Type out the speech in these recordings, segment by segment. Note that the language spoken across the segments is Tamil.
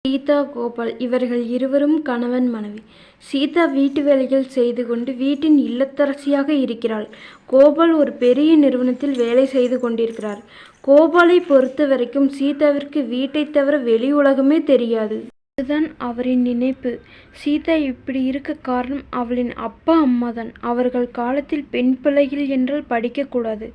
சீதா, கோபால் இவர்கள் இருவரும் கணவன் மனைவி. சீதா வீட்டு வேலைகள் செய்து கொண்டு வீட்டின் இல்லத்தரசியாக இருக்கிறாள். கோபால் ஒரு பெரிய நிறுவனத்தில் வேலை செய்து கொண்டிருக்கிறார். கோபாலை பொறுத்த வரைக்கும் சீதாவிற்கு வீட்டை தவிர வெளி உலகமே தெரியாது. அதுதான் அவரின் நினைப்பு. சீதா இப்படி இருக்க காரணம் அவளின் அப்பா அம்மாதான். அவர்கள் காலத்தில் பெண் பிள்ளைகள் என்றால் படிக்கக்கூடாது,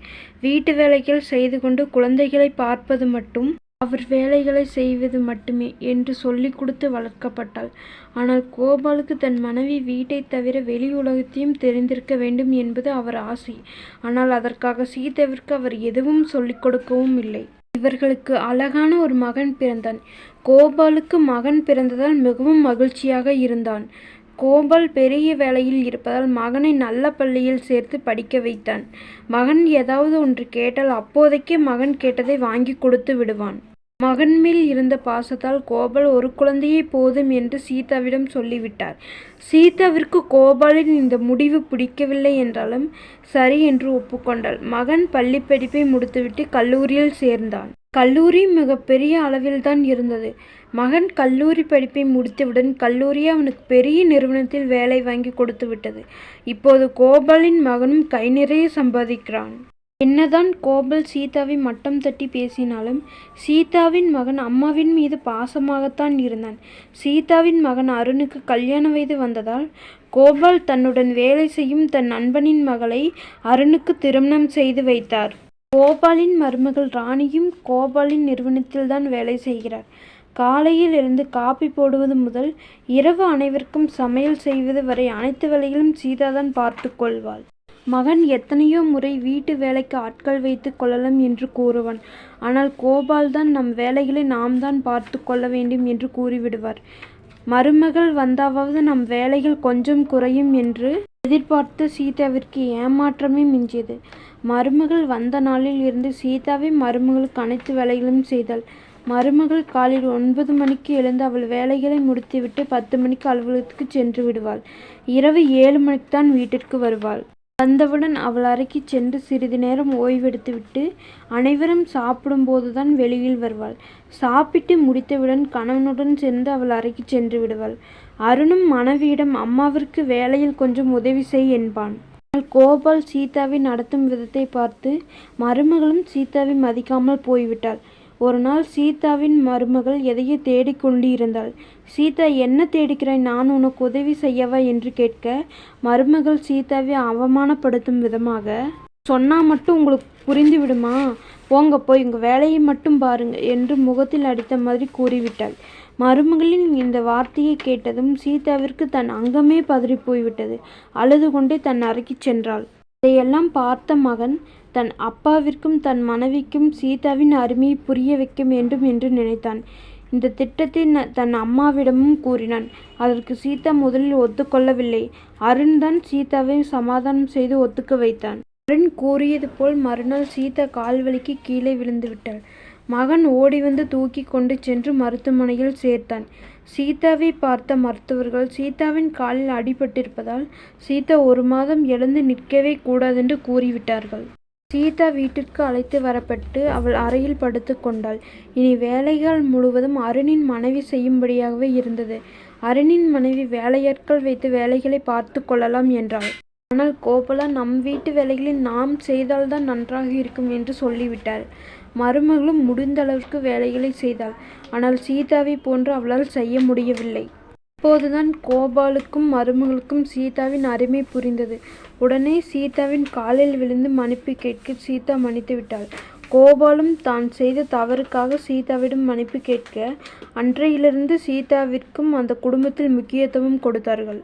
வீட்டு வேலைகள் செய்து கொண்டு குழந்தைகளை பார்ப்பது மட்டும், அவர் வேலைகளை செய்வது மட்டுமே என்று சொல்லிக் கொடுத்து வளர்க்கப்பட்டாள். ஆனால் கோபாலுக்கு தன் மனைவி வீட்டை தவிர வெளி உலகத்தையும் தெரிந்திருக்க வேண்டும் என்பது அவர் ஆசை. ஆனால் அதற்காக சீதாவிற்கு அவர் எதுவும் சொல்லிக் கொடுக்கவும் இல்லை. இவர்களுக்கு அழகான ஒரு மகன் பிறந்தான். கோபாலுக்கு மகன் பிறந்ததால் மிகவும் மகிழ்ச்சியாக இருந்தான். கோபால் பெரிய வேலையில் இருப்பதால் மகனை நல்ல பள்ளியில் சேர்த்து படிக்க வைத்தான். மகன் ஏதாவது ஒன்று கேட்டால் அப்போதைக்கே மகன் கேட்டதை வாங்கி கொடுத்து விடுவான். மகன் மேல் இருந்த பாசத்தால் கோபால் ஒரு குழந்தையே போதும் என்று சீதாவிடம் சொல்லிவிட்டார். சீதாவிற்கு கோபாலின் இந்த முடிவு பிடிக்கவில்லை என்றாலும் சரி என்று ஒப்புக்கொண்டாள். மகன் பள்ளி படிப்பை முடித்துவிட்டு கல்லூரியில் சேர்ந்தான். கல்லூரி மிகப்பெரிய அளவில்தான் இருந்தது. மகன் கல்லூரி படிப்பை முடித்தவுடன் கல்லூரி அவனுக்கு பெரிய நிறுவனத்தில் வேலை வாங்கி கொடுத்து விட்டது. இப்போது கோபாலின் மகனும் கை நிறைய சம்பாதிக்கிறான். என்னதான் கோபால் சீதாவை மட்டம் தட்டி பேசினாலும் சீதாவின் மகன் அம்மாவின் மீது பாசமாகத்தான் இருந்தான். சீதாவின் மகன் அருணுக்கு கல்யாண வயது வந்ததால் கோபால் தன்னுடன் வேலை செய்யும் தன் நண்பனின் மகளை அருணுக்கு திருமணம் செய்து வைத்தார். கோபாலின் மருமகள் ராணியும் கோபாலின் நிறுவனத்தில்தான் வேலை செய்கிறார். காலையில் எழுந்து காப்பி போடுவது முதல் இரவு அனைவருக்கும் சமையல் செய்வது வரை அனைத்து வேலைகளும் சீதாதான் பார்த்து கொள்வாள். மகன் எத்தனையோ முறை வீட்டு வேலைக்கு ஆட்கள் வைத்து கொள்ளலாம் என்று கூறுவான். ஆனால் கோபால் தான் நம் வேலைகளை நாம் தான் பார்த்து கொள்ள வேண்டும் என்று கூறிவிடுவார். மருமகள் வந்தாவது நம் வேலைகள் கொஞ்சம் குறையும் என்று எதிர்பார்த்து சீதாவிற்கு ஏமாற்றமே மிஞ்சியது. மருமகள் வந்த நாளில் இருந்து சீதாவை மருமகளுக்கு அனைத்து வேலைகளும் செய்தாள். மருமகள் காலையில் 9 மணிக்கு எழுந்து அவள் வேலைகளை முடித்துவிட்டு 10 மணிக்கு அலுவலகத்துக்கு சென்று விடுவாள். இரவு 7 மணிக்குத்தான் வீட்டிற்கு வருவாள். வந்தவுடன் அவள் அறைக்கு சென்று சிறிது நேரம் ஓய்வெடுத்துவிட்டு அனைவரும் சாப்பிடும் போதுதான் வெளியில் வருவாள். சாப்பிட்டு முடித்தவுடன் கணவனுடன் சேர்ந்து அவள் அறைக்கு சென்று விடுவாள். அருணும் மனைவியிடம் அம்மாவிற்கு வேலையில் கொஞ்சம் உதவி செய் என்பான். ஆனால் கோபால் சீதாவை நடத்தும் விதத்தை பார்த்து மருமகளும் சீதாவை மதிக்காமல் போய்விட்டாள். ஒரு நாள் சீதாவின் மருமகள் எதையோ தேடிக்கொண்டு இருந்தாள். சீதா, என்ன தேடிக்கிறாய், நான் உனக்கு உதவி செய்யவா என்று கேட்க, மருமகள் சீதாவை அவமானப்படுத்தும் விதமாக, சொன்னா மட்டும் உங்களுக்கு புரிந்து விடுமா, போங்க போய் உங்கள் வேலையை மட்டும் பாருங்க என்று முகத்தில் அடித்த மாதிரி கூறிவிட்டாள். மருமகளின் இந்த வார்த்தையை கேட்டதும் சீதாவிற்கு தன் அங்கமே பதறி போய்விட்டது. அழுது கொண்டே தன் அறைக்கு சென்றாள். இதையெல்லாம் பார்த்த மகன் தன் அப்பாவிற்கும் தன் மனைவிக்கும் சீதாவின் அருமையை புரிய வைக்க வேண்டும் என்று நினைத்தான். இந்த திட்டத்தை தன் அம்மாவிடமும் கூறினான். அதற்கு சீதா முதலில் ஒத்துக்கொள்ளவில்லை. அருண் தான் சீதாவை சமாதானம் செய்து ஒத்துக்க வைத்தான். அருண் கூறியது போல் மறுநாள் சீதா கால்வலிக்கு கீழே விழுந்து விட்டாள். மகன் ஓடி வந்து தூக்கி கொண்டு சென்று மருத்துவமனையில் சேர்த்தான். சீதாவை பார்த்த மருத்துவர்கள் சீதாவின் காலில் அடிபட்டிருப்பதால் சீதா 1 மாதம் எழுந்து நிற்கவே கூடாதென்று கூறிவிட்டார்கள். சீதா வீட்டிற்கு அழைத்து வரப்பட்டு அவள் அறையில் படுத்து கொண்டாள். இனி வேலைகள் முழுவதும் அருணின் மனைவி செய்யும்படியாகவே இருந்தது. அருணின் மனைவி வேலையாட்கள் வைத்து வேலைகளை பார்த்து கொள்ளலாம் என்றாள். ஆனால் கோபாலா, நம் வீட்டு வேலைகளை நாம் செய்தால்தான் நன்றாக இருக்கும் என்று சொல்லிவிட்டாள். மருமகளும் முடிந்த அளவிற்கு வேலைகளை செய்தாள். ஆனால் சீதாவை போன்று அவளால் செய்ய முடியவில்லை. அப்போதுதான் கோபாலுக்கும் மருமகளுக்கும் சீதாவின் அருமை புரிந்தது. உடனே சீதாவின் காலில் விழுந்து மன்னிப்பு கேட்க சீதா மன்னித்து விட்டாள். கோபாலும் தான் செய்த தவறுக்காக சீதாவிடம் மன்னிப்பு கேட்க அன்றையிலிருந்து சீதாவிற்கும் அந்த குடும்பத்தில் முக்கியத்துவம் கொடுத்தார்கள்.